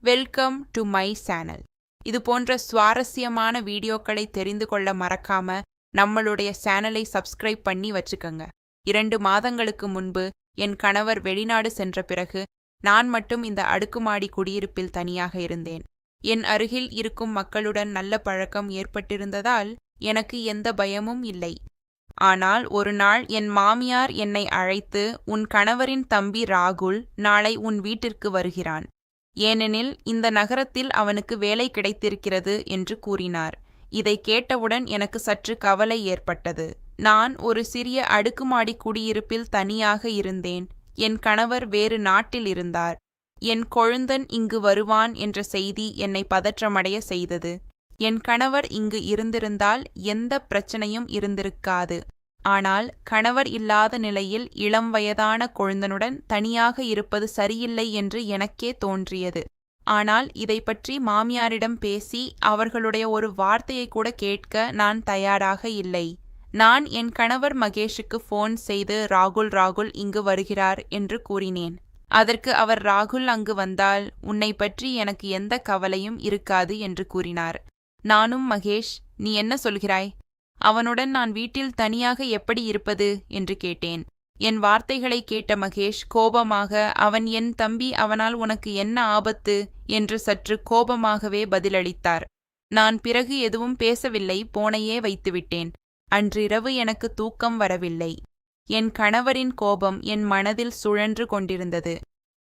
Welcome to my channel. இது போன்ற சுவாரஸ்யமான வீடியோக்களை தெரிந்து கொள்ள மறக்காம நம்மளுடைய சேனலை சப்ஸ்கிரைப் பண்ணி வச்சுக்கோங்க. 2 மாதங்களுக்கு முன்பு என் கணவர் வெளிநாடு சென்ற பிறகு நான் மட்டும் இந்த அடுக்குமாடி குடியிருப்பில் தனியாக இருந்தேன். என் அருகில் இருக்கும் மக்களுடன் நல்ல பழக்கம் ஏற்பட்டிருந்ததால் எனக்கு எந்த பயமும் இல்லை. ஆனால் ஒரு நாள் என் மாமியார் என்னை அழைத்து, உன் கணவரின் தம்பி ராகுல் நாளை உன் வீட்டிற்கு வருகிறான், ஏனெனில் இந்த நகரத்தில் அவனுக்கு வேலை கிடைத்திருக்கிறது என்று கூறினார். இதை கேட்டவுடன் எனக்கு சற்று கவலை ஏற்பட்டது. நான் ஒரு சிறிய அடுக்குமாடி குடியிருப்பில் தனியாக இருந்தேன். என் கணவர் வேறு நாட்டில் இருந்தார். என் கொழுந்தன் இங்கு வருவான் என்ற செய்தி என்னை பதற்றமடைய செய்தது. என் கணவர் இங்கு இருந்திருந்தால் எந்த பிரச்சனையும் இருந்திருக்காது. ஆனால் கணவர் இல்லாத நிலையில் இளம் வயதான கொழுந்தனுடன் தனியாக இருப்பது சரியில்லை என்று எனக்கே தோன்றியது. ஆனால் இதை பற்றி மாமியாரிடம் பேசி அவர்களுடைய ஒரு வார்த்தையை கூட கேட்க நான் தயாராக இல்லை. நான் என் கணவர் மகேஷுக்கு ஃபோன் செய்து ராகுல் இங்கு வருகிறார் என்று கூறினேன். அதற்கு அவர், ராகுல் அங்கு வந்தால் உன்னை பற்றி எனக்கு எந்த கவலையும் இருக்காது என்று கூறினார். நானும், மகேஷ், நீ என்ன சொல்கிறாய்? அவனுடன் நான் வீட்டில் தனியாக எப்படி இருப்பது என்று கேட்டேன். என் வார்த்தைகளை கேட்ட மகேஷ் கோபமாக, அவன் என் தம்பி, அவனால் உனக்கு என்ன ஆபத்து என்று சற்று கோபமாகவே பதிலளித்தார். நான் பிறகு எதுவும் பேசவில்லை, போனையே வைத்துவிட்டேன். அன்றிரவு எனக்கு தூக்கம் வரவில்லை. என் கணவரின் கோபம் என் மனதில் சுழன்று கொண்டிருந்தது.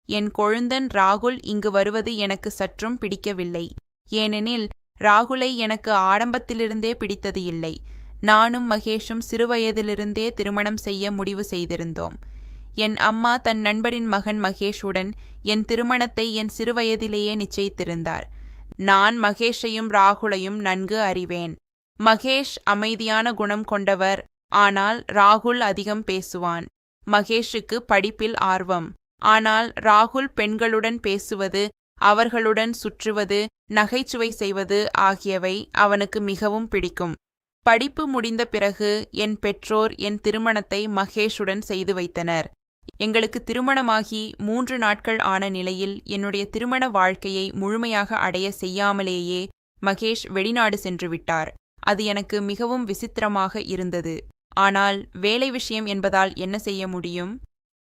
என் கொழுந்தன் ராகுல் இங்கு வருவது எனக்கு சற்றும் பிடிக்கவில்லை. ஏனெனில் ராகுலை எனக்கு ஆரம்பத்திலிருந்தே பிடித்தது இல்லை. நானும் மகேஷும் சிறுவயதிலிருந்தே திருமணம் செய்ய முடிவு செய்திருந்தோம். என் அம்மா தன் நண்பரின் மகன் மகேஷுடன் என் திருமணத்தை என் சிறுவயதிலேயே நிச்சயித்திருந்தார். நான் மகேஷையும் ராகுலையும் நன்கு அறிவேன். மகேஷ் அமைதியான குணம் கொண்டவர், ஆனால் ராகுல் அதிகம் பேசுவான். மகேஷுக்கு படிப்பில் ஆர்வம், ஆனால் ராகுல் பெண்களுடன் பேசுவது, அவர்களுடன் சுற்றுவது, நகைச்சுவை செய்வது ஆகியவை அவனுக்கு மிகவும் பிடிக்கும். படிப்பு முடிந்த பிறகு என் பெற்றோர் என் திருமணத்தை மகேஷுடன் செய்து வைத்தனர். எங்களுக்கு திருமணமாகி 3 நாட்கள் ஆன நிலையில் என்னுடைய திருமண வாழ்க்கையை முழுமையாக அடைய செய்யாமலேயே மகேஷ் வெளிநாடு சென்று விட்டார். அது எனக்கு மிகவும் விசித்திரமாக இருந்தது. ஆனால் வேலை விஷயம் என்பதால் என்ன செய்ய முடியும்?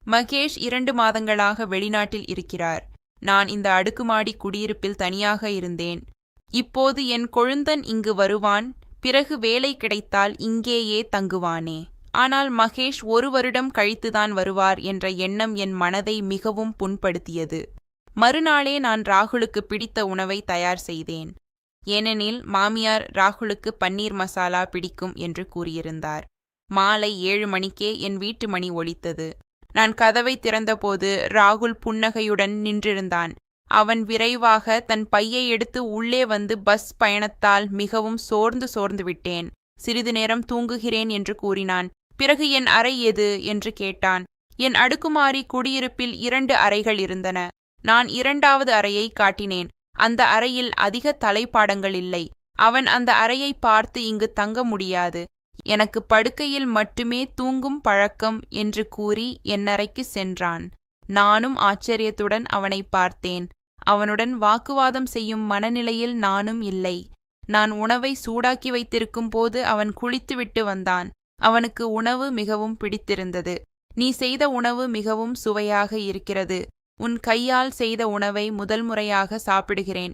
மகேஷ் 2 மாதங்களாக வெளிநாட்டில் இருக்கிறார். நான் இந்த அடுக்குமாடி குடியிருப்பில் தனியாக இருந்தேன். இப்போது என் கொழுந்தன் இங்கு வருவான், பிறகு வேலை கிடைத்தால் இங்கேயே தங்குவானே. ஆனால் மகேஷ் 1 வருடம் கழித்துதான் வருவார் என்ற எண்ணம் என் மனதை மிகவும் புண்படுத்தியது. மறுநாளே நான் ராகுலுக்கு பிடித்த உணவை தயார் செய்தேன். ஏனெனில் மாமியார் ராகுலுக்கு பன்னீர் மசாலா பிடிக்கும் என்று கூறியிருந்தார். மாலை 7 மணிக்கே என் வீட்டு மணி ஒலித்தது. நான் கதவை திறந்தபோது ராகுல் புன்னகையுடன் நின்றிருந்தான். அவன் விரைவாக தன் பையை எடுத்து உள்ளே வந்து, பஸ் பயணத்தால் மிகவும் சோர்ந்து விட்டேன், சிறிது நேரம் தூங்குகிறேன் என்று கூறினான். பிறகு என் அறை எது என்று கேட்டான். என் அடுக்குமாடி குடியிருப்பில் 2 அறைகள் இருந்தன. நான் 2வது அறையை காட்டினேன். அந்த அறையில் அதிக தலைப்பாடங்கள் இல்லை. அவன் அந்த அறையை பார்த்து, இங்கு தங்க முடியாது, எனக்கு படுக்கையில் மட்டுமே தூங்கும் பழக்கம் என்று கூறி என் அறைக்கு சென்றான். நானும் ஆச்சரியத்துடன் அவனை பார்த்தேன். அவனுடன் வாக்குவாதம் செய்யும் மனநிலையில் நானும் இல்லை. நான் உணவை சூடாக்கி வைத்திருக்கும் போது அவன் குளித்துவிட்டு வந்தான். அவனுக்கு உணவு மிகவும் பிடித்திருந்தது. நீ செய்த உணவு மிகவும் சுவையாக இருக்கிறது. உன் கையால் செய்த உணவை முதல் முறையாக சாப்பிடுகிறேன்.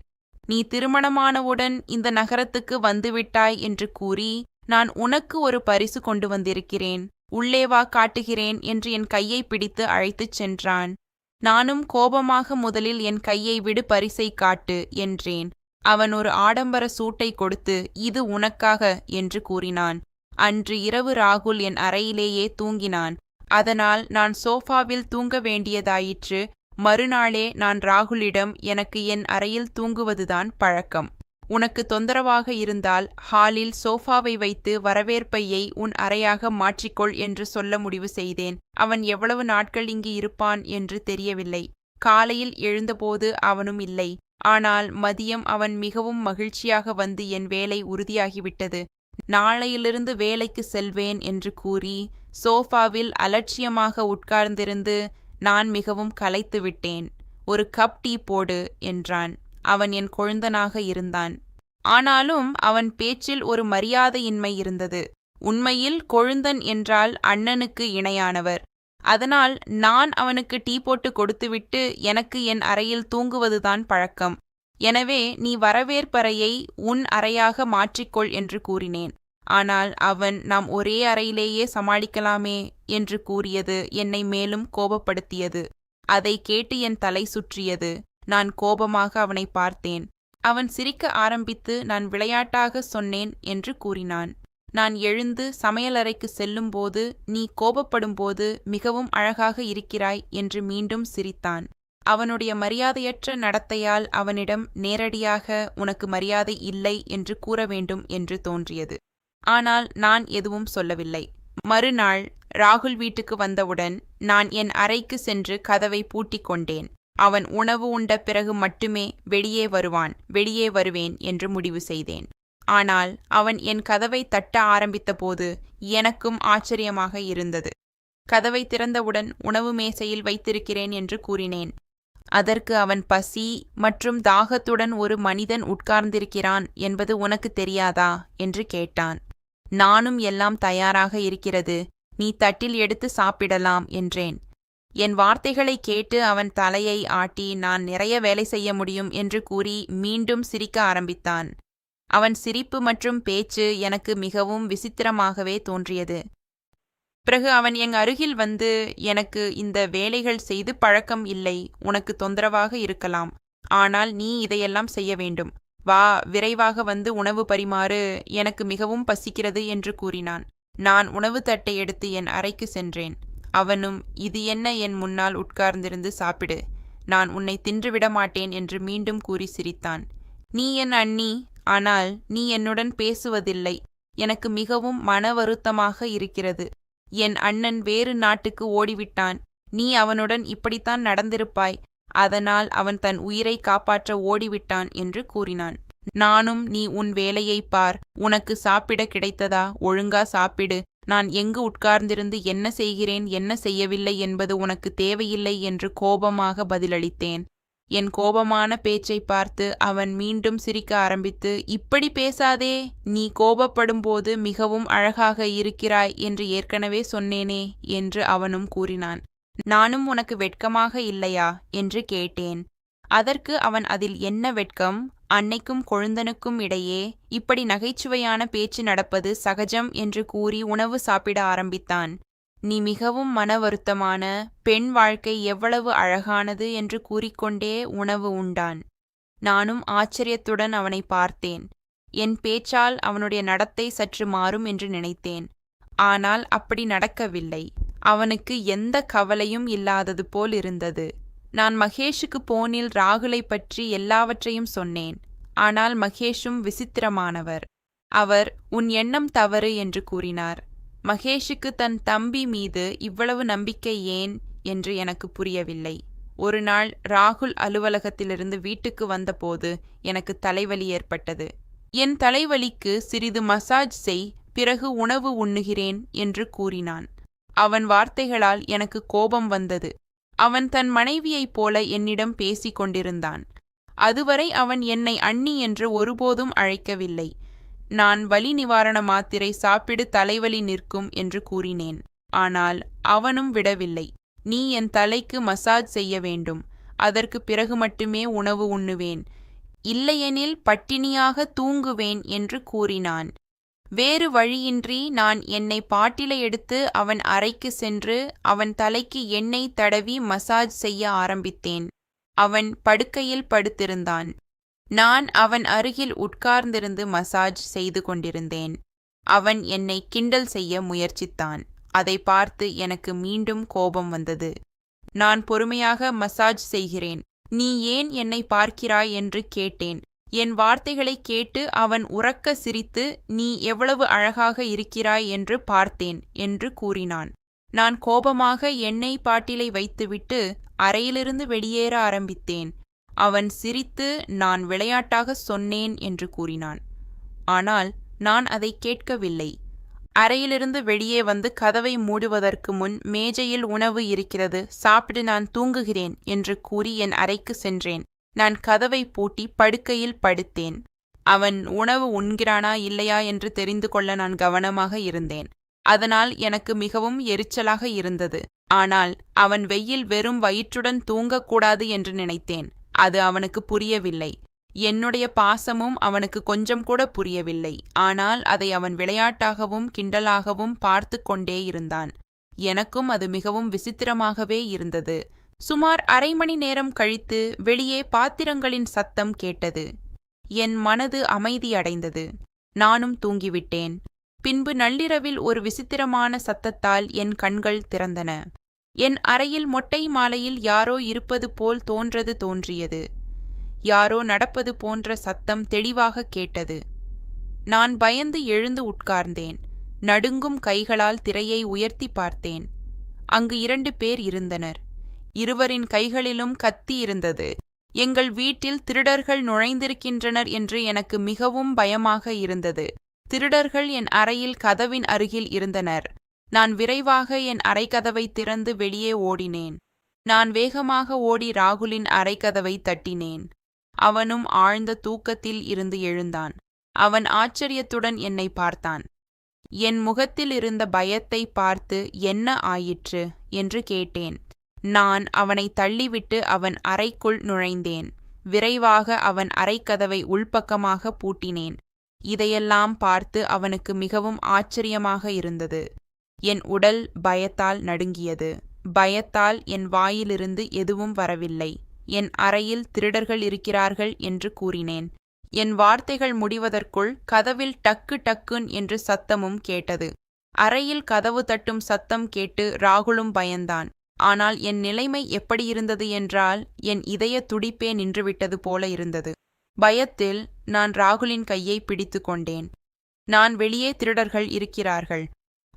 நீ திருமணமானவுடன் இந்த நகரத்துக்கு வந்துவிட்டாய் என்று கூறி, நான் உனக்கு ஒரு பரிசு கொண்டு வந்திருக்கிறேன், உள்ளே வா, காட்டுகிறேன் என்று என் கையை பிடித்து அழைத்துச் சென்றான். நானும் கோபமாக, முதலில் என் கையை விடு, பரிசை காட்டு என்றேன். அவன் ஒரு ஆடம்பர சூட்டை கொடுத்து, இது உனக்காக என்று கூறினான். அன்று இரவு ராகுல் என் அறையிலேயே தூங்கினான். அதனால் நான் சோஃபாவில் தூங்க வேண்டியதாயிற்று. மறுநாளே நான் ராகுலிடம், எனக்கு என் அறையில் தூங்குவதுதான் பழக்கம், உனக்கு தொந்தரவாக இருந்தால் ஹாலில் சோஃபாவை வைத்து வரவேற்பையை உன் அறையாக மாற்றிக்கொள் என்று சொல்ல முடிவு செய்தேன். அவன் எவ்வளவு நாட்கள் இங்கு இருப்பான் என்று தெரியவில்லை. காலையில் எழுந்தபோது அவனும் இல்லை. ஆனால் மதியம் அவன் மிகவும் மகிழ்ச்சியாக வந்து, என் வேலை உறுதியாகிவிட்டது, நாளையிலிருந்து வேலைக்கு செல்வேன் என்று கூறி சோஃபாவில் அலட்சியமாக உட்கார்ந்திருந்து, நான் மிகவும் களைத்து விட்டேன், ஒரு கப் டீ போடு என்றான். அவன் என் கொழுந்தனாக இருந்தான். ஆனாலும் அவன் பேச்சில் ஒரு மரியாதையின்மை இருந்தது. உண்மையில் கொழுந்தன் என்றால் அண்ணனுக்கு இணையானவர். அதனால் நான் அவனுக்கு டீ போட்டு கொடுத்துவிட்டு எனக்கு என் அறையில் தூங்குவதுதான் பழக்கம். எனவே நீ வரவேற்பறையை உன் அறையாக மாற்றிக்கொள் என்று கூறினேன். ஆனால் அவன் நாம் ஒரே அறையிலேயே சமாளிக்கலாமே என்று கூறியது என்னை மேலும் கோபப்படுத்தியது. அதை கேட்டு என் தலை சுற்றியது. நான் கோபமாக அவனை பார்த்தேன். அவன் சிரிக்க ஆரம்பித்து நான் விளையாட்டாக சொன்னேன் என்று கூறினான். நான் எழுந்து சமையலறைக்கு செல்லும்போது நீ கோபப்படும்போது மிகவும் அழகாக இருக்கிறாய் என்று மீண்டும் சிரித்தான். அவனுடைய மரியாதையற்ற நடத்தையால் அவனிடம் நேரடியாக உனக்கு மரியாதை இல்லை என்று கூற வேண்டும் என்று தோன்றியது. ஆனால் நான் எதுவும் சொல்லவில்லை. மறுநாள் ராகுல் வீட்டுக்கு வந்தவுடன் நான் என் அறைக்கு சென்று கதவை பூட்டிக் கொண்டேன். அவன் உணவு உண்ட பிறகு மட்டுமே வெளியே வருவேன் என்று முடிவு செய்தேன். ஆனால் அவன் என் கதவை தட்ட ஆரம்பித்தபோது எனக்கும் ஆச்சரியமாக இருந்தது. கதவை திறந்தவுடன் உணவு மேசையில் வைத்திருக்கிறேன் என்று கூறினேன். அதற்கு அவன் பசி மற்றும் தாகத்துடன் ஒரு மனிதன் உட்கார்ந்திருக்கிறான் என்பது உனக்கு தெரியாதா என்று கேட்டான். நானும் எல்லாம் தயாராக இருக்கிறது, நீ தட்டில் எடுத்து சாப்பிடலாம் என்றேன். என் வார்த்தைகளை கேட்டு அவன் தலையை ஆட்டி நான் நிறைய வேலை செய்ய முடியும் என்று கூறி மீண்டும் சிரிக்க ஆரம்பித்தான். அவன் சிரிப்பு மற்றும் பேச்சு எனக்கு மிகவும் விசித்திரமாகவே தோன்றியது. பிறகு அவன் என் அருகில் வந்து, எனக்கு இந்த வேலைகள் செய்து பழக்கம் இல்லை, உனக்கு தொந்தரவாக இருக்கலாம், ஆனால் நீ இதையெல்லாம் செய்ய வேண்டும், வா விரைவாக வந்து உணவு பரிமாறு, எனக்கு மிகவும் பசிக்கிறது என்று கூறினான். நான் உணவு தட்டை எடுத்து என் அறைக்கு சென்றேன். அவனும் இது என்ன என் முன்னால் உட்கார்ந்திருந்து சாப்பிடு, நான் உன்னை தின்றுவிட மாட்டேன் என்று மீண்டும் கூறி சிரித்தான். நீ என் அண்ணி, ஆனால் நீ என்னுடன் பேசுவதில்லை, எனக்கு மிகவும் மன வருத்தமாக இருக்கிறது. என் அண்ணன் வேறு நாட்டுக்கு ஓடிவிட்டான், நீ அவனுடன் இப்படித்தான் நடந்திருப்பாய், அதனால் அவன் தன் உயிரை காப்பாற்ற ஓடிவிட்டான் என்று கூறினான். நானும் நீ உன் வேலையை பார், உனக்கு சாப்பிட கிடைத்ததா, ஒழுங்கா சாப்பிடு, நான் எங்கு உட்கார்ந்திருந்து என்ன செய்கிறேன் என்ன செய்யவில்லை என்பது உனக்கு தேவையில்லை என்று கோபமாக பதிலளித்தேன். என் கோபமான பேச்சை பார்த்து அவன் மீண்டும் சிரிக்க ஆரம்பித்து, இப்படி பேசாதே, நீ கோபப்படும்போது மிகவும் அழகாக இருக்கிறாய் என்று ஏற்கனவே சொன்னேனே என்று அவனும் கூறினான். நானும் உனக்கு வெட்கமாக இல்லையா என்று கேட்டேன். அதற்கு அவன் அதில் என்ன வெட்கம், அன்னைக்கும் கொழுந்தனுக்கும் இடையே இப்படி நகைச்சுவையான பேச்சு நடப்பது சகஜம் என்று கூறி உணவு சாப்பிட ஆரம்பித்தான். நீ மிகவும் மன வருத்தமான பெண் வாழ்க்கை எவ்வளவு அழகானது என்று கூறிக்கொண்டே உணவு உண்டான். நானும் ஆச்சரியத்துடன் அவனை பார்த்தேன். என் பேச்சால் அவனுடைய நடத்தை சற்று மாறும் என்று நினைத்தேன். ஆனால் அப்படி நடக்கவில்லை. அவனுக்கு எந்த கவலையும் இல்லாதது போல் இருந்தது. நான் மகேஷுக்கு போனில் ராகுலை பற்றி எல்லாவற்றையும் சொன்னேன். ஆனால் மகேஷும் விசித்திரமானவர். அவர் உன் எண்ணம் தவறு என்று கூறினார். மகேஷுக்கு தன் தம்பி மீது இவ்வளவு நம்பிக்கை ஏன் என்று எனக்கு புரியவில்லை. ஒரு நாள் ராகுல் அலுவலகத்திலிருந்து வீட்டுக்கு வந்தபோது எனக்கு தலைவலி ஏற்பட்டது. என் தலைவலிக்கு சிறிது மசாஜ் செய், பிறகு உணவு உண்ணுகிறேன் என்று கூறினான். அவன் வார்த்தைகளால் எனக்கு கோபம் வந்தது. அவன் தன் மனைவியைப் போல என்னிடம் பேசிக் கொண்டிருந்தான். அதுவரை அவன் என்னை அண்ணி என்று ஒருபோதும் அழைக்கவில்லை. நான் வலி நிவாரண மாத்திரை சாப்பிடு, தலைவலி நிற்கும் என்று கூறினேன். ஆனால் அவனும் விடவில்லை. நீ என் தலைக்கு மசாஜ் செய்ய வேண்டும், அதற்கு பிறகு மட்டுமே உணவு உண்ணுவேன், இல்லையெனில் பட்டினியாக தூங்குவேன் என்று கூறினான். வேறு வழியின்றி நான் என்னை பாட்டிலை எடுத்து அவன் அறைக்கு சென்று அவன் தலைக்கு எண்ணெய் தடவி மசாஜ் செய்ய ஆரம்பித்தேன். அவன் படுக்கையில் படுத்திருந்தான். நான் அவன் அருகில் உட்கார்ந்திருந்து மசாஜ் செய்து கொண்டிருந்தேன். அவன் என்னை கிண்டல் செய்ய முயற்சித்தான். அதை பார்த்து எனக்கு மீண்டும் கோபம் வந்தது. நான் பொறுமையாக மசாஜ் செய்கிறேன், நீ ஏன் என்னை பார்க்கிறாய் என்று கேட்டேன். என் வார்த்தைகளை கேட்டு அவன் உரக்க சிரித்து, நீ எவ்வளவு அழகாக இருக்கிறாய் என்று பார்த்தேன் என்று கூறினான். நான் கோபமாக எண்ணெய் பாட்டிலை வைத்துவிட்டு அறையிலிருந்து வெளியேற ஆரம்பித்தேன். அவன் சிரித்து, நான் விளையாட்டாக சொன்னேன் என்று கூறினான். ஆனால் நான் அதை கேட்கவில்லை. அறையிலிருந்து வெளியே வந்து கதவை மூடுவதற்கு முன், மேஜையில் உணவு இருக்கிறது, சாப்பிட்டு நான் தூங்குகிறேன் என்று கூறி என் அறைக்கு சென்றேன். நான் கதவை பூட்டி படுக்கையில் படுத்தேன். அவன் உணவு உண்கிறானா இல்லையா என்று தெரிந்து கொள்ள நான் கவனமாக இருந்தேன். அதனால் எனக்கு மிகவும் எரிச்சலாக இருந்தது. ஆனால் அவன் வெறும் வயிற்றுடன் தூங்கக்கூடாது என்று நினைத்தேன். அது அவனுக்கு புரியவில்லை. என்னுடைய பாசமும் அவனுக்கு கொஞ்சம் கூட புரியவில்லை. ஆனால் அதை அவன் விளையாட்டாகவும் கிண்டலாகவும் பார்த்து கொண்டே இருந்தான். எனக்கும் அது மிகவும் விசித்திரமாகவே இருந்தது. சுமார் அரை மணி நேரம் கழித்து வெளியே பாத்திரங்களின் சத்தம் கேட்டது. என் மனது அமைதியடைந்தது. நானும் தூங்கிவிட்டேன். பின்பு நள்ளிரவில் ஒரு விசித்திரமான சத்தத்தால் என் கண்கள் திறந்தன. என் அறையில் மொட்டை மாலையில் யாரோ இருப்பது போல் தோன்றியது. யாரோ நடப்பது போன்ற சத்தம் தெளிவாக கேட்டது. நான் பயந்து எழுந்து உட்கார்ந்தேன். நடுங்கும் கைகளால் திரையை உயர்த்தி பார்த்தேன். அங்கு 2 பேர் இருந்தனர். இருவரின் கைகளிலும் கத்தி இருந்தது. எங்கள் வீட்டில் திருடர்கள் நுழைந்திருக்கின்றனர் என்று எனக்கு மிகவும் பயமாக இருந்தது. திருடர்கள் என் அறையில் கதவின் அருகில் இருந்தனர். நான் விரைவாக என் அறைக்கதவை திறந்து வெளியே ஓடினேன். நான் வேகமாக ஓடி ராகுலின் அறைக்கதவை தட்டினேன். அவனும் ஆழ்ந்த தூக்கத்தில் இருந்து எழுந்தான். அவன் ஆச்சரியத்துடன் என்னை பார்த்தான். என் முகத்தில் இருந்த பயத்தை பார்த்து என்ன ஆயிற்று என்று கேட்டேன். நான் அவனை தள்ளிவிட்டு அவன் அறைக்குள் நுழைந்தேன். விரைவாக அவன் அறைக்கதவை உள்பக்கமாக பூட்டினேன். இதையெல்லாம் பார்த்து அவனுக்கு மிகவும் ஆச்சரியமாக இருந்தது. என் உடல் பயத்தால் நடுங்கியது. பயத்தால் என் வாயிலிருந்து எதுவும் வரவில்லை. என் அறையில் திருடர்கள் இருக்கிறார்கள் என்று கூறினேன். என் வார்த்தைகள் முடிவதற்குள் கதவில் டக்கு டக்குன் என்று சத்தமும் கேட்டது. அறையில் கதவு தட்டும் சத்தம் கேட்டு ராகுலும் பயந்தான். ஆனால் என் நிலைமை எப்படி இருந்தது என்றால் என் இதய துடிப்பே நின்றுவிட்டது போல இருந்தது. பயத்தில் நான் ராகுலின் கையை பிடித்து கொண்டேன். நான் வெளியே திருடர்கள் இருக்கிறார்கள்.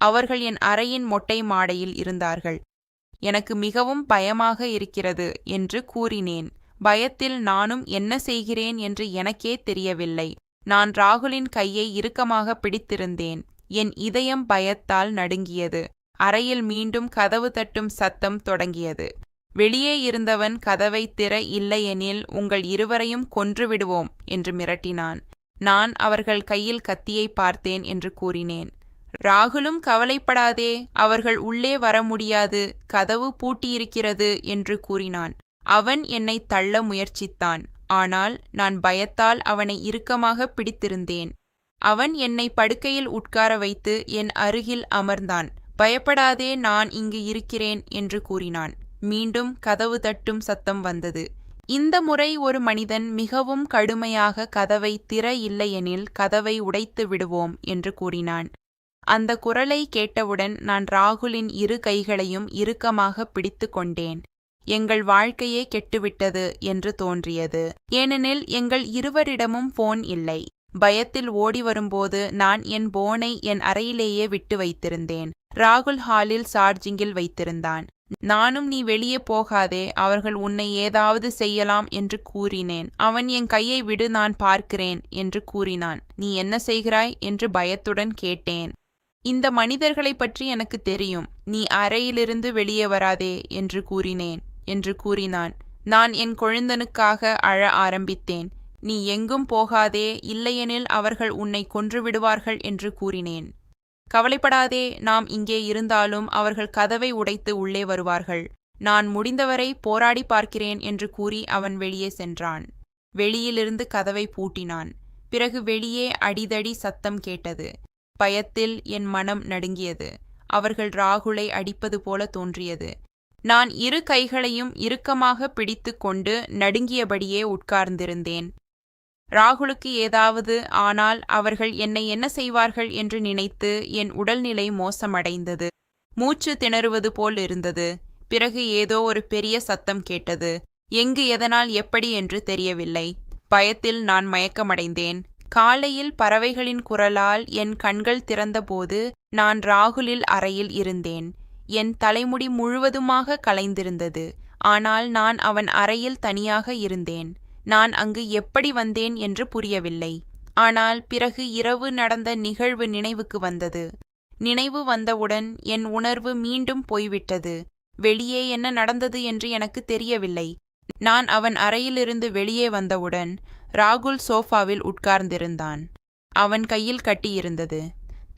அவர்கள் என் அறையின் மொட்டை மாடையில் இருந்தார்கள். எனக்கு மிகவும் பயமாக இருக்கிறது என்று கூறினேன். பயத்தில் நானும் என்ன செய்கிறேன் என்று எனக்கே தெரியவில்லை. நான் ராகுலின் கையை இறுக்கமாக பிடித்திருந்தேன். என் இதயம் பயத்தால் நடுங்கியது. அறையில் மீண்டும் கதவு தட்டும் சத்தம் தொடங்கியது. வெளியே இருந்தவன் கதவை திற, இல்லையெனில் உங்கள் இருவரையும் கொன்றுவிடுவோம் என்று மிரட்டினான். நான் அவர்கள் கையில் கத்தியை பார்த்தேன் என்று கூறினேன். ராகுலும் கவலைப்படாதே, அவர்கள் உள்ளே வர முடியாது, கதவு பூட்டியிருக்கிறது என்று கூறினான். அவன் என்னை தள்ள முயற்சித்தான். ஆனால் நான் பயத்தால் அவனை இறுக்கமாக பிடித்திருந்தேன். அவன் என்னை படுக்கையில் உட்கார வைத்து என் அருகில் அமர்ந்தான். பயப்படாதே, நான் இங்கு இருக்கிறேன் என்று கூறினான். மீண்டும் கதவு தட்டும் சத்தம் வந்தது. இந்த முறை ஒரு மனிதன் மிகவும் கடுமையாக கதவை திற, இல்லையெனில் கதவை உடைத்து விடுவோம் என்று கூறினான். அந்த குரலை கேட்டவுடன் நான் ராகுலின் 2 கைகளையும் இறுக்கமாக பிடித்து கொண்டேன். எங்கள் வாழ்க்கையே கெட்டுவிட்டது என்று தோன்றியது. ஏனெனில் எங்கள் இருவரிடமும் போன் இல்லை. பயத்தில் ஓடி வரும்போது நான் என் போனை என் அறையிலேயே விட்டு வைத்திருந்தேன். ராகுல் ஹாலில் சார்ஜிங்கில் வைத்திருந்தான். நானும் நீ வெளியே போகாதே, அவர்கள் உன்னை ஏதாவது செய்யலாம் என்று கூறினேன். அவன் என் கையை விடு, நான் பார்க்கிறேன் என்று கூறினான். நீ என்ன செய்கிறாய் என்று பயத்துடன் கேட்டேன். இந்த மனிதர்களை பற்றி எனக்கு தெரியும், நீ அறையிலிருந்து வெளியே வராதே என்று கூறினான். நான் என் கொழுந்தனுக்காக அழ ஆரம்பித்தேன். நீ எங்கும் போகாதே, இல்லையெனில் அவர்கள் உன்னை கொன்றுவிடுவார்கள் என்று கூறினேன். கவலைப்படாதே, நாம் இங்கே இருந்தாலும் அவர்கள் கதவை உடைத்து உள்ளே வருவார்கள். நான் முடிந்தவரை போராடி பார்க்கிறேன் என்று கூறி அவன் வெளியே சென்றான். வெளியிலிருந்து கதவை பூட்டினான். பிறகு வெளியே அடிதடி சத்தம் கேட்டது. பயத்தில் என் மனம் நடுங்கியது. அவர்கள் ராகுலை அடிப்பது போல தோன்றியது. நான் 2 கைகளையும் இறுக்கமாக பிடித்து கொண்டு நடுங்கியபடியே உட்கார்ந்திருந்தேன். ராகுலுக்கு ஏதாவது ஆனால் அவர்கள் என்னை என்ன செய்வார்கள் என்று நினைத்து என் உடல்நிலை மோசமடைந்தது. மூச்சு திணறுவது போல் இருந்தது. பிறகு ஏதோ ஒரு பெரிய சத்தம் கேட்டது. எங்கு, எதனால், எப்படி என்று தெரியவில்லை. பயத்தில் நான் மயக்கமடைந்தேன். காலையில் பறவைகளின் குரலால் என் கண்கள் திறந்தபோது நான் ராகுலில் அறையில் இருந்தேன். என் தலைமுடி முழுவதுமாக கலைந்திருந்தது. ஆனால் நான் அவன் அறையில் தனியாக இருந்தேன். நான் அங்கு எப்படி வந்தேன் என்று புரியவில்லை. ஆனால் பிறகு இரவு நடந்த நிகழ்வு நினைவுக்கு வந்தது. நினைவு வந்தவுடன் என் உணர்வு மீண்டும் போய்விட்டது. வெளியே என்ன நடந்தது என்று எனக்கு தெரியவில்லை. நான் அவன் அறையிலிருந்து வெளியே வந்தவுடன் ராகுல் சோஃபாவில் உட்கார்ந்திருந்தான். அவன் கையில் கட்டியிருந்தது.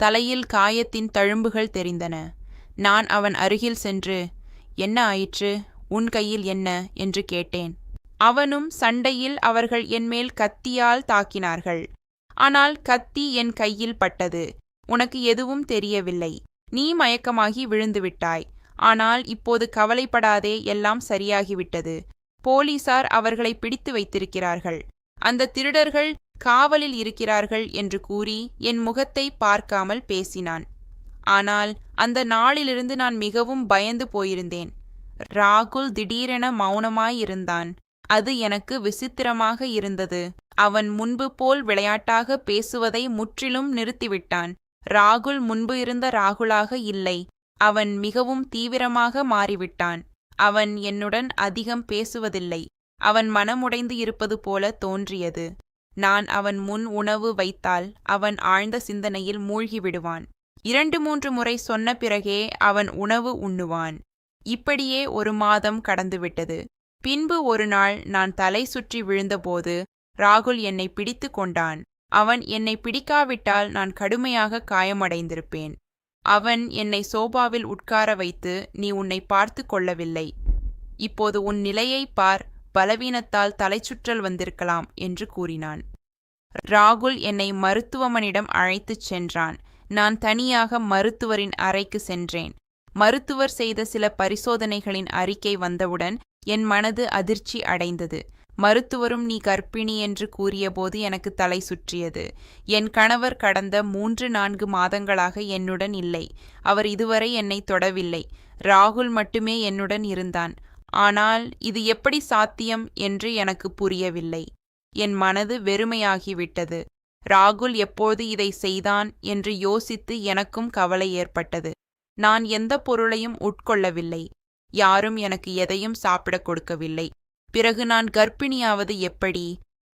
தலையில் காயத்தின் தழும்புகள் தெரிந்தன. நான் அவன் அருகில் சென்று, "என்ன ஆயிற்று? உன் கையில் என்ன?" என்று கேட்டேன். அவனும், "சண்டையில் அவர்கள் என்மேல் கத்தியால் தாக்கினார்கள். ஆனால் கத்தி என் கையில் பட்டது. உனக்கு எதுவும் தெரியவில்லை. நீ மயக்கமாகி விழுந்துவிட்டாய். ஆனால் இப்போது கவலைப்படாதே, எல்லாம் சரியாகிவிட்டது. போலீசார் அவர்களை பிடித்து வைத்திருக்கிறார்கள். அந்த திருடர்கள் காவலில் இருக்கிறார்கள்" என்று கூறி என் முகத்தை பார்க்காமல் பேசினான். ஆனால் அந்த நாளிலிருந்து நான் மிகவும் பயந்து போயிருந்தேன். ராகுல் திடீரென மௌனமாயிருந்தான். அது எனக்கு விசித்திரமாக இருந்தது. அவன் முன்பு போல் விளையாட்டாக பேசுவதை முற்றிலும் நிறுத்திவிட்டான். ராகுல் முன்பு இருந்த ராகுலாக இல்லை. அவன் மிகவும் தீவிரமாக மாறிவிட்டான். அவன் என்னுடன் அதிகம் பேசுவதில்லை. அவன் மனமுடைந்து இருப்பது போல தோன்றியது. நான் அவன் முன் உணவு வைத்தால் அவன் ஆழ்ந்த சிந்தனையில் மூழ்கிவிடுவான். 2-3 முறை சொன்ன பிறகே அவன் உணவு உண்ணுவான். இப்படியே 1 மாதம் கடந்துவிட்டது. பின்பு ஒரு நாள் நான் தலை சுற்றி விழுந்தபோது ராகுல் என்னை பிடித்து கொண்டான். அவன் என்னை பிடிக்காவிட்டால் நான் கடுமையாக காயமடைந்திருப்பேன். அவன் என்னை சோபாவில் உட்கார வைத்து, "நீ உன்னை பார்த்து கொள்ளவில்லை. இப்போது உன் நிலையை பார். பலவீனத்தால் தலைச்சுற்றல் வந்திருக்கலாம்" என்று கூறினான். ராகுல் என்னை மருத்துவமனிடம் அழைத்துச் சென்றான். நான் தனியாக மருத்துவரின் அறைக்கு சென்றேன். மருத்துவர் செய்த சில பரிசோதனைகளின் அறிக்கை வந்தவுடன் என் மனது அதிர்ச்சி அடைந்தது. மருத்துவரும் "நீ கர்ப்பிணி" என்று கூறியபோது எனக்கு தலை சுற்றியது. என் கணவர் கடந்த 3-4 மாதங்களாக என்னுடன் இல்லை. அவர் இதுவரை என்னை தொடவில்லை. ராகுல் மட்டுமே என்னுடன் இருந்தான். ஆனால் இது எப்படி சாத்தியம் என்று எனக்கு புரியவில்லை. என் மனது வெறுமையாகிவிட்டது. ராகுல் எப்போது இதை செய்தான் என்று யோசித்து எனக்கும் கவலை ஏற்பட்டது. நான் எந்த பொருளையும் உட்கொள்ளவில்லை. யாரும் எனக்கு எதையும் சாப்பிடக் கொடுக்கவில்லை. பிறகு நான் கர்ப்பிணியாவது எப்படி?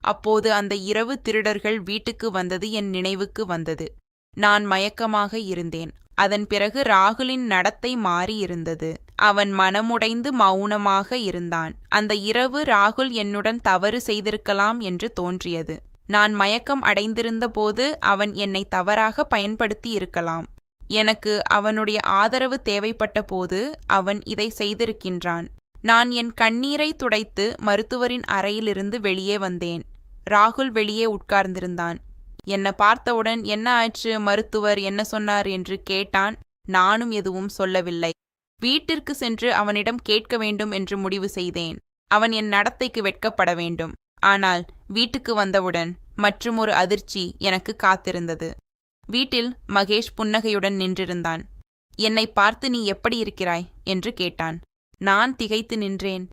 அப்போது அந்த இரவு திருடர்கள் வீட்டுக்கு வந்தது என் நினைவுக்கு வந்தது. நான் மயக்கமாக இருந்தேன். அதன் பிறகு ராகுலின் நடத்தை மாறியிருந்தது. அவன் மனமுடைந்து மௌனமாக இருந்தான். அந்த இரவு ராகுல் என்னுடன் தவறு செய்திருக்கலாம் என்று தோன்றியது. நான் மயக்கம் அடைந்திருந்த போது அவன் என்னை தவறாக பயன்படுத்தி இருக்கலாம். எனக்கு அவனுடைய ஆதரவு தேவைப்பட்ட போது அவன் இதை செய்திருக்கின்றான். நான் என் கண்ணீரை துடைத்து மருத்துவரின் அறையிலிருந்து வெளியே வந்தேன். ராகுல் வெளியே உட்கார்ந்திருந்தான். என்னை பார்த்தவுடன், "என்ன ஆச்சு? மருத்துவர் என்ன சொன்னார்?" என்று கேட்டான். நானும் எதுவும் சொல்லவில்லை. வீட்டிற்கு சென்று அவனிடம் கேட்க வேண்டும் என்று முடிவு செய்தேன். அவன் என் நடத்தைக்கு வெட்கப்பட வேண்டும். ஆனால் வீட்டுக்கு வந்தவுடன் மற்றுமொரு அதிர்ச்சி எனக்கு காத்திருந்தது. வீட்டில் மகேஷ் புன்னகையுடன் நின்றிருந்தான். என்னை பார்த்து, "நீ எப்படி இருக்கிறாய்?" என்று கேட்டான். நான் திகைத்து நின்றேன்.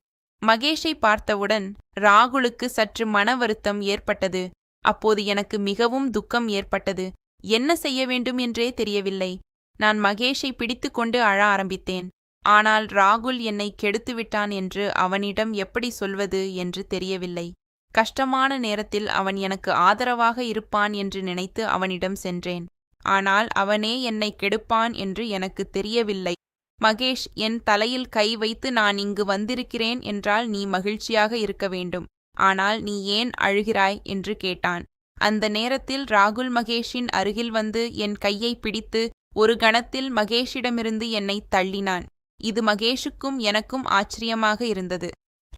மகேஷை பார்த்தவுடன் ராகுலுக்கு சற்று மன வருத்தம் ஏற்பட்டது. அப்போது எனக்கு மிகவும் துக்கம் ஏற்பட்டது. என்ன செய்ய வேண்டும் என்றே தெரியவில்லை. நான் மகேஷை பிடித்துக்கொண்டு அழ ஆரம்பித்தேன். ஆனால் ராகுல் என்னை கெடுத்துவிட்டான் என்று அவனிடம் எப்படி சொல்வது என்று தெரியவில்லை. கஷ்டமான நேரத்தில் அவன் எனக்கு ஆதரவாக இருப்பான் என்று நினைத்து அவனிடம் சென்றேன். ஆனால் அவனே என்னை கெடுப்பான் என்று எனக்கு தெரியவில்லை. "மகேஷ், என் தலையில் கை வைத்து நான் இங்கு வந்திருக்கிறேன் என்றால் நீ மகிழ்ச்சியாக இருக்க வேண்டும். ஆனால் நீ ஏன் அழுகிறாய்?" என்று கேட்டான். அந்த நேரத்தில் ராகுல் மகேஷின் அருகில் வந்து என் கையை பிடித்து ஒரு கணத்தில் மகேஷிடமிருந்து என்னை தள்ளினான். இது மகேஷுக்கும் எனக்கும் ஆச்சரியமாக இருந்தது.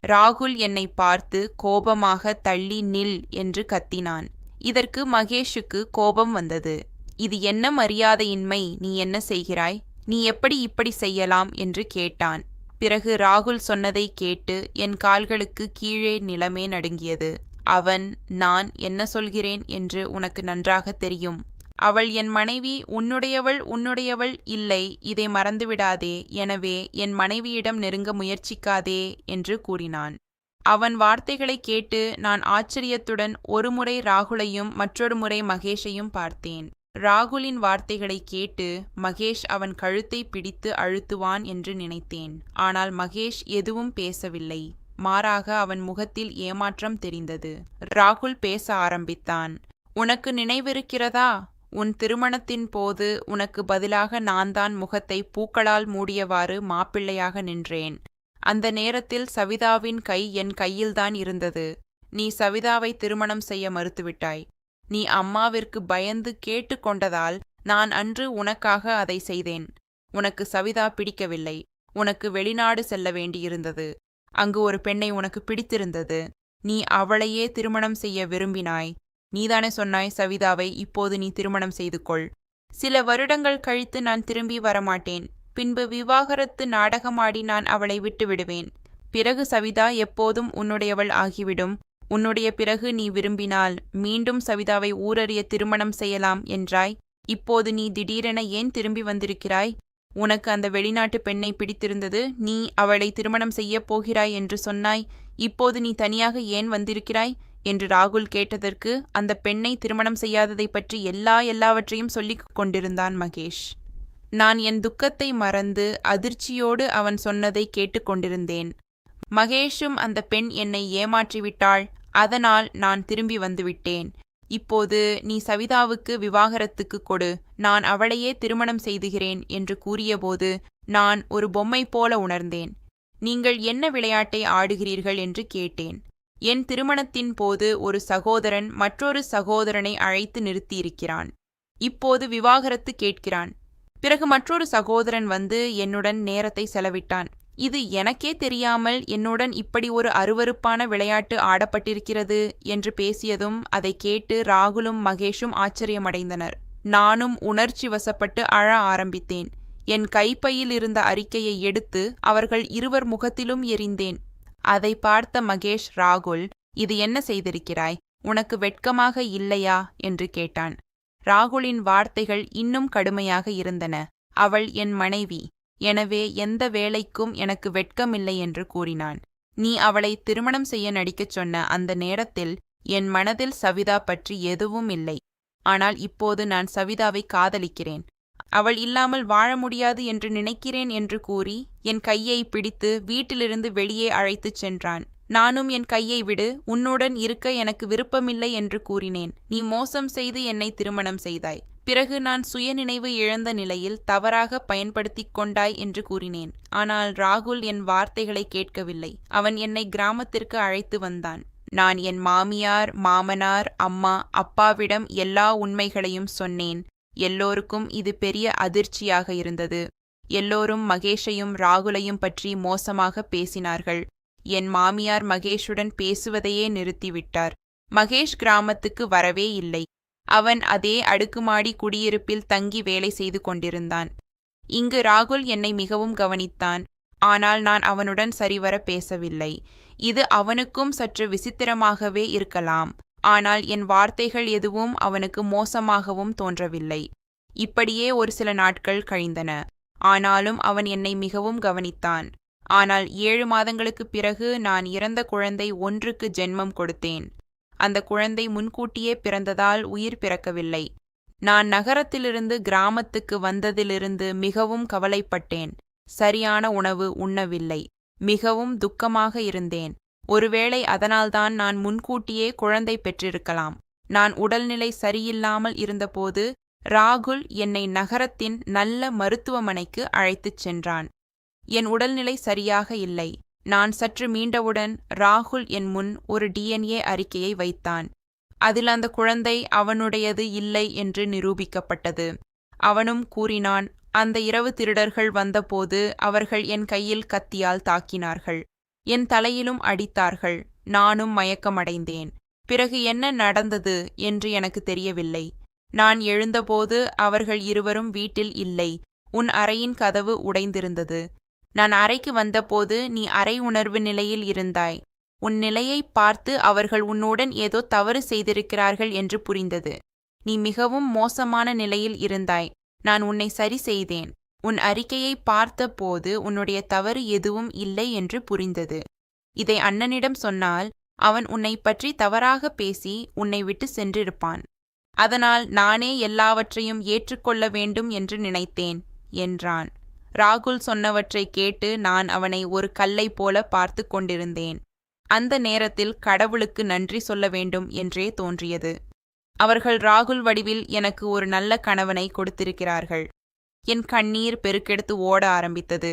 ராகுல் என்னை பார்த்து கோபமாக, "தள்ளி நில்" என்று கத்தினான். இதற்கு மகேஷுக்கு கோபம் வந்தது. "இது என்ன மரியாதையின்மை? நீ என்ன செய்கிறாய்? நீ எப்படி இப்படி செய்யலாம்?" என்று கேட்டான். பிறகு ராகுல் சொன்னதை கேட்டு என் கால்களுக்கு கீழே நிலமே நடுங்கியது. அவன், "நான் என்ன சொல்கிறேன் என்று உனக்கு நன்றாக தெரியும். அவள் என் மனைவி. உன்னுடையவள் இல்லை, இதை மறந்துவிடாதே. எனவே என் மனைவியிடம் நெருங்க முயற்சிக்காதே" என்று கூறினான். அவன் வார்த்தைகளைக் கேட்டு நான் ஆச்சரியத்துடன் ஒரு முறை ராகுலையும் மற்றொரு முறை மகேஷையும் பார்த்தேன். ராகுலின் வார்த்தைகளை கேட்டு மகேஷ் அவன் கழுத்தை பிடித்து அழுத்துவான் என்று நினைத்தேன். ஆனால் மகேஷ் எதுவும் பேசவில்லை. மாறாக அவன் முகத்தில் ஏமாற்றம் தெரிந்தது. ராகுல் பேச ஆரம்பித்தான். "உனக்கு நினைவிருக்கிறதா? உன் திருமணத்தின் போது உனக்கு பதிலாக நான் தான் முகத்தை பூக்களால் மூடியவாறு மாப்பிள்ளையாக நின்றேன். அந்த நேரத்தில் சவிதாவின் கை என் கையில்தான் இருந்தது. நீ சவிதாவை திருமணம் செய்ய மறுத்துவிட்டாய். நீ அம்மாவிற்கு பயந்து கேட்டு கொண்டதால் நான் அன்று உனக்காக அதை செய்தேன். உனக்கு சவிதா பிடிக்கவில்லை. உனக்கு வெளிநாடு செல்ல வேண்டியிருந்தது. அங்கு ஒரு பெண்ணை உனக்கு பிடித்திருந்தது. நீ அவளையே திருமணம் செய்ய விரும்பினாய். நீதானே சொன்னாய், சவிதாவை இப்போது நீ திருமணம் செய்து கொள். சில வருடங்கள் கழித்து நான் திரும்பி வரமாட்டேன். பின்பு விவாகரத்து நாடகமாடி நான் அவளை விட்டு விடுவேன். பிறகு சவிதா எப்போதும் உன்னுடையவள் ஆகிவிடும். உன்னுடைய பிறகு நீ விரும்பினால் மீண்டும் சவிதாவை ஊரறிய திருமணம் செய்யலாம் என்றாய். இப்போது நீ திடீரென ஏன் திரும்பி வந்திருக்கிறாய்? உனக்கு அந்த வெளிநாட்டு பெண்ணை பிடித்திருந்தது. நீ அவளை திருமணம் செய்யப் போகிறாய் என்று சொன்னாய். இப்போது நீ தனியாக ஏன் வந்திருக்கிறாய் என்று ராகுல் கேட்டதற்கு அந்த பெண்ணை திருமணம் செய்யாததை பற்றி எல்லாவற்றையும் சொல்லிக் கொண்டிருந்தான் மகேஷ். நான் என் துக்கத்தை மறந்து அதிர்ச்சியோடு அவன் சொன்னதை கேட்டுக்கொண்டிருந்தேன். மகேஷும் அந்த பெண் என்னை ஏமாற்றிவிட்டாள். அதனால் நான் திரும்பி வந்துவிட்டேன். இப்போது நீ சவிதாவுக்கு விவாகரத்துக்கு கொடு. நான் அவளையே திருமணம் செய்துகிறேன் என்று கூறியபோது நான் ஒரு பொம்மை போல உணர்ந்தேன். நீங்கள் என்ன விளையாட்டை ஆடுகிறீர்கள் என்று கேட்டேன். என் திருமணத்தின் போது ஒரு சகோதரன் மற்றொரு சகோதரனை அழைத்து நிறுத்தியிருக்கிறான். இப்போது விவாகரத்து கேட்கிறான். பிறகு மற்றொரு சகோதரன் வந்து என்னுடன் நேரத்தை செலவிட்டான். இது எனக்கே தெரியாமல் என்னுடன் இப்படி ஒரு அருவருப்பான விளையாட்டு ஆடப்பட்டிருக்கிறது என்று பேசியதும் அதை கேட்டு ராகுலும் மகேஷும் ஆச்சரியமடைந்தனர். நானும் உணர்ச்சி வசப்பட்டு அழ ஆரம்பித்தேன். என் கைப்பையில் இருந்த அறிக்கையை எடுத்து அவர்கள் இருவர் முகத்திலும் எறிந்தேன். அதை பார்த்த மகேஷ் ராகுல், இது என்ன செய்திருக்கிறாய்? உனக்கு வெட்கமாக இல்லையா என்று கேட்டான். ராகுலின் வார்த்தைகள் இன்னும் கடுமையாக இருந்தன. அவள் என் மனைவி. எனவே எந்த வேலைக்கும் எனக்கு வெட்கமில்லை என்று கூறினான். நீ அவளை திருமணம் செய்ய நடிக்கச் சொன்ன அந்த நேரத்தில் என் மனதில் சவிதா பற்றி எதுவும் இல்லை. ஆனால் இப்போது நான் சவிதாவை காதலிக்கிறேன். அவள் இல்லாமல் வாழ முடியாது என்று நினைக்கிறேன் என்று கூறி என் கையை பிடித்து வீட்டிலிருந்து வெளியே அழைத்துச் சென்றான். நானும் என் கையை விடு, உன்னுடன் இருக்க எனக்கு விருப்பமில்லை என்று கூறினேன். நீ மோசம் செய்து என்னை திருமணம் செய்தாய். பிறகு நான் சுயநினைவு இழந்த நிலையில் தவறாக பயன்படுத்திக் கொண்டாய் என்று கூறினேன். ஆனால் ராகுல் என் வார்த்தைகளை கேட்கவில்லை. அவன் என்னை கிராமத்திற்கு அழைத்து வந்தான். நான் என் மாமியார், மாமனார், அம்மா, அப்பாவிடம் எல்லா உண்மைகளையும் சொன்னேன். எல்லோருக்கும் இது பெரிய அதிர்ச்சியாக இருந்தது. எல்லோரும் மகேஷையும் ராகுலையும் பற்றி மோசமாக பேசினார்கள். என் மாமியார் மகேஷுடன் பேசுவதையே நிறுத்திவிட்டார். மகேஷ் கிராமத்துக்கு வரவே இல்லை. அவன் அதே அடுக்குமாடி குடியிருப்பில் தங்கி வேலை செய்து கொண்டிருந்தான். இங்கு ராகுல் என்னை மிகவும் கவனித்தான். ஆனால் நான் அவனுடன் சரிவர பேசவில்லை. இது அவனுக்கும் சற்று விசித்திரமாகவே இருக்கலாம். ஆனால் என் வார்த்தைகள் எதுவும் அவனுக்கு மோசமாகவும் தோன்றவில்லை. இப்படியே ஒரு சில நாட்கள் கழிந்தன. ஆனாலும் அவன் என்னை மிகவும் கவனித்தான். ஆனால் 7 மாதங்களுக்குப் பிறகு நான் இறந்த குழந்தை ஒன்றுக்கு ஜென்மம் கொடுத்தேன். அந்த குழந்தை முன்கூட்டியே பிறந்ததால் உயிர் பிறக்கவில்லை. நான் நகரத்திலிருந்து கிராமத்துக்கு வந்ததிலிருந்து மிகவும் கவலைப்பட்டேன். சரியான உணவு உண்ணவில்லை. மிகவும் துக்கமாக இருந்தேன். ஒருவேளை அதனால்தான் நான் முன்கூட்டியே குழந்தை பெற்றிருக்கலாம். நான் உடல்நிலை சரியில்லாமல் இருந்தபோது ராகுல் என்னை நகரத்தின் நல்ல மருத்துவமனைக்கு அழைத்துச் சென்றான். என் உடல்நிலை சரியாக இல்லை. நான் சற்று மீண்டவுடன் ராகுல் என் முன் ஒரு DNA அறிக்கையை வைத்தான். அதில் அந்த குழந்தை அவனுடையது இல்லை என்று நிரூபிக்கப்பட்டது. அவனும் கூறினான், அந்த இரவு திருடர்கள் வந்தபோது அவர்கள் என் கையில் கத்தியால் தாக்கினார்கள். என் தலையிலும் அடித்தார்கள். நானும் மயக்கமடைந்தேன். பிறகு என்ன நடந்தது என்று எனக்கு தெரியவில்லை. நான் எழுந்தபோது அவர்கள் இருவரும் வீட்டில் இல்லை. உன் அறையின் கதவு உடைந்திருந்தது. நான் அறைக்கு வந்தபோது நீ அரை உணர்வு நிலையில் இருந்தாய். உன் நிலையை பார்த்து அவர்கள் உன்னுடன் ஏதோ தவறு செய்திருக்கிறார்கள் என்று புரிந்தது. நீ மிகவும் மோசமான நிலையில் இருந்தாய். நான் உன்னை சரி செய்தேன். உன் அறிக்கையை பார்த்த போது உன்னுடைய தவறு எதுவும் இல்லை என்று புரிந்தது. இதை அண்ணனிடம் சொன்னால் அவன் உன்னை பற்றி தவறாக பேசி உன்னை விட்டு சென்றிருப்பான். அதனால் நானே எல்லாவற்றையும் ஏற்றுக்கொள்ள வேண்டும் என்று நினைத்தேன் என்றான். ராகுல் சொன்னவற்றை கேட்டு நான் அவனை ஒரு கல்லை போல பார்த்து கொண்டிருந்தேன். அந்த நேரத்தில் கடவுளுக்கு நன்றி சொல்ல வேண்டும் என்றே தோன்றியது. அவர்கள் ராகுல் வடிவில் எனக்கு ஒரு நல்ல கணவனை கொடுத்திருக்கிறார்கள். என் கண்ணீர் பெருக்கெடுத்து ஓட ஆரம்பித்தது.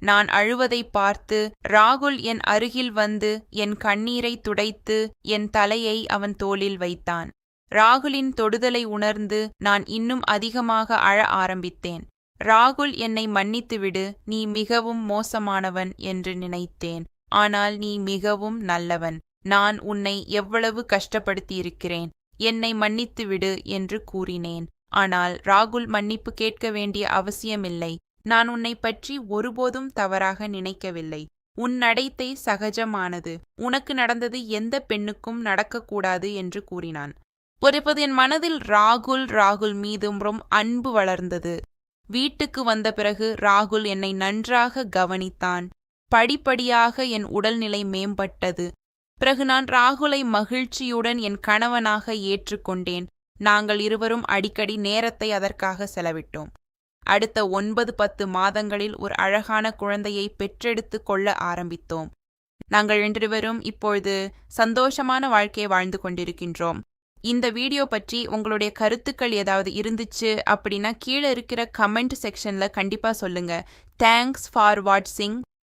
நான் அழுவதைப் பார்த்து ராகுல் என் அருகில் வந்து என் கண்ணீரை துடைத்து என் தலையை அவன் தோளில் வைத்தான். ராகுலின் தொடுதலை உணர்ந்து நான் இன்னும் அதிகமாக அழ ஆரம்பித்தேன். ராகுல், என்னை மன்னித்துவிடு, நீ மிகவும் மோசமானவன் என்று நினைத்தேன். ஆனால் நீ மிகவும் நல்லவன். நான் உன்னை எவ்வளவு கஷ்டப்படுத்தியிருக்கிறேன். என்னை மன்னித்துவிடு என்று கூறினேன். ஆனால் ராகுல் மன்னிப்பு கேட்க வேண்டிய அவசியமில்லை. நான் உன்னை பற்றி ஒருபோதும் தவறாக நினைக்கவில்லை. உன் நடத்தை சகஜமானது. உனக்கு நடந்தது எந்த பெண்ணுக்கும் நடக்கக்கூடாது என்று கூறினான். இப்போது என் மனதில் ராகுல் மீதும் அன்பு வளர்ந்தது. வீட்டுக்கு வந்த பிறகு ராகுல் என்னை நன்றாக கவனித்தான். படிப்படியாக என் உடல்நிலை மேம்பட்டது. பிறகு நான் ராகுலை மகிழ்ச்சியுடன் என் கணவனாக ஏற்றுக்கொண்டேன். நாங்கள் இருவரும் அடிக்கடி நேரத்தை அதற்காக செலவிட்டோம். அடுத்த 9-10 மாதங்களில் ஒரு அழகான குழந்தையை பெற்றெடுத்து கொள்ள ஆரம்பித்தோம். நாங்கள் இருவரும் இப்பொழுது சந்தோஷமான வாழ்க்கையை வாழ்ந்து கொண்டிருக்கின்றோம். இந்த வீடியோ பற்றி உங்களுடைய கருத்துக்கள் ஏதாவது இருந்துச்சு அப்படின்னா கீழே இருக்கிற கமெண்ட் செக்ஷன்ல கண்டிப்பா சொல்லுங்க. தேங்க்ஸ் ஃபார் வாட்சிங்.